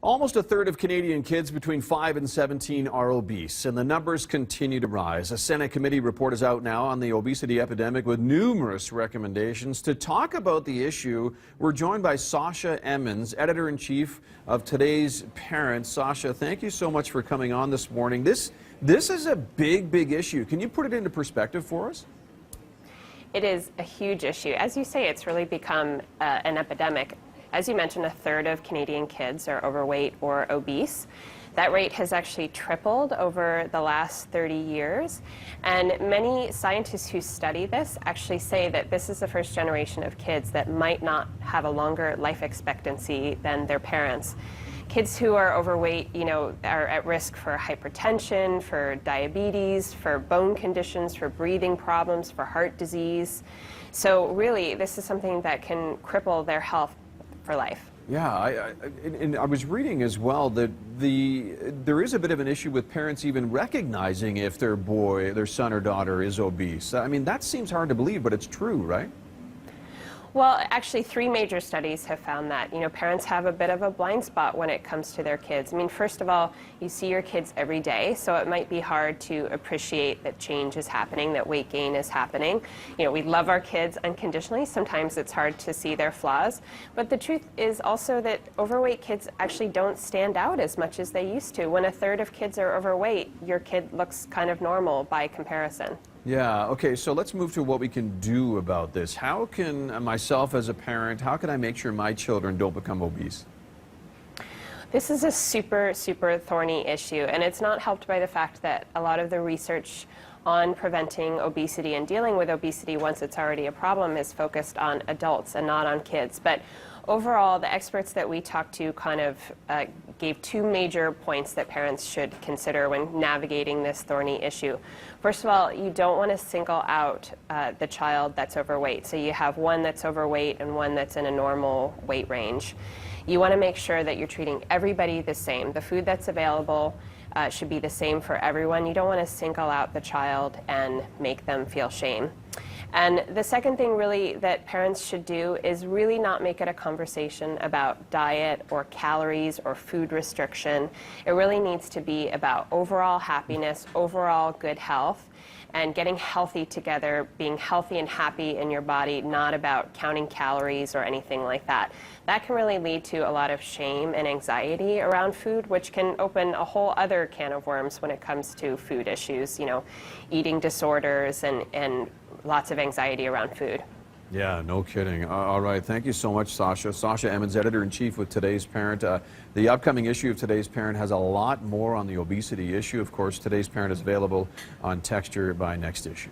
Almost a third of Canadian kids between 5 and 17 are obese, and the numbers continue to rise. A Senate committee report is out now on the obesity epidemic with numerous recommendations. To talk about the issue, we're joined by Sasha Emmons, editor-in-chief of Today's Parent. Sasha, thank you so much for coming on this morning. This is a big issue. Can you put it into perspective for us? It is a huge issue. As you say, it's really become an epidemic. As you mentioned, a third of Canadian kids are overweight or obese. That rate has actually tripled over the last 30 years. And many scientists who study this actually say that this is the first generation of kids that might not have a longer life expectancy than their parents. Kids who are overweight, are at risk for hypertension, for diabetes, for bone conditions, for breathing problems, for heart disease. So really, this is something that can cripple their health for life. Yeah, I was reading as well that there is a bit of an issue with parents even recognizing if their son or daughter is obese. I mean, that seems hard to believe, but it's true, right? Well, actually, 3 major studies have found that, parents have a bit of a blind spot when it comes to their kids. I mean, first of all, you see your kids every day, so it might be hard to appreciate that change is happening, that weight gain is happening. We love our kids unconditionally. Sometimes it's hard to see their flaws. But the truth is also that overweight kids actually don't stand out as much as they used to. When a third of kids are overweight, your kid looks kind of normal by comparison. Yeah, okay, so let's move to what we can do about this. How can myself as a parent, how can I make sure my children don't become obese? This is a super thorny issue, and it's not helped by the fact that a lot of the research on preventing obesity and dealing with obesity once it's already a problem is focused on adults and not on kids. But overall, the experts that we talked to kind of gave 2 major points that parents should consider when navigating this thorny issue. First of all, you don't want to single out the child that's overweight. So you have one that's overweight and one that's in a normal weight range. You want to make sure that you're treating everybody the same. The food that's available should be the same for everyone. You don't want to single out the child and make them feel shame. And the second thing really that parents should do is really not make it a conversation about diet or calories or food restriction. It really needs to be about overall happiness, overall good health, and getting healthy together, being healthy and happy in your body, not about counting calories or anything like that. That can really lead to a lot of shame and anxiety around food, which can open a whole other can of worms when it comes to food issues, eating disorders and lots of anxiety around food. Yeah, no kidding. All right, thank you so much, Sasha. Sasha Emmons, editor-in-chief with Today's Parent. The upcoming issue of Today's Parent has a lot more on the obesity issue. Of course, Today's Parent is available on Texture by next issue.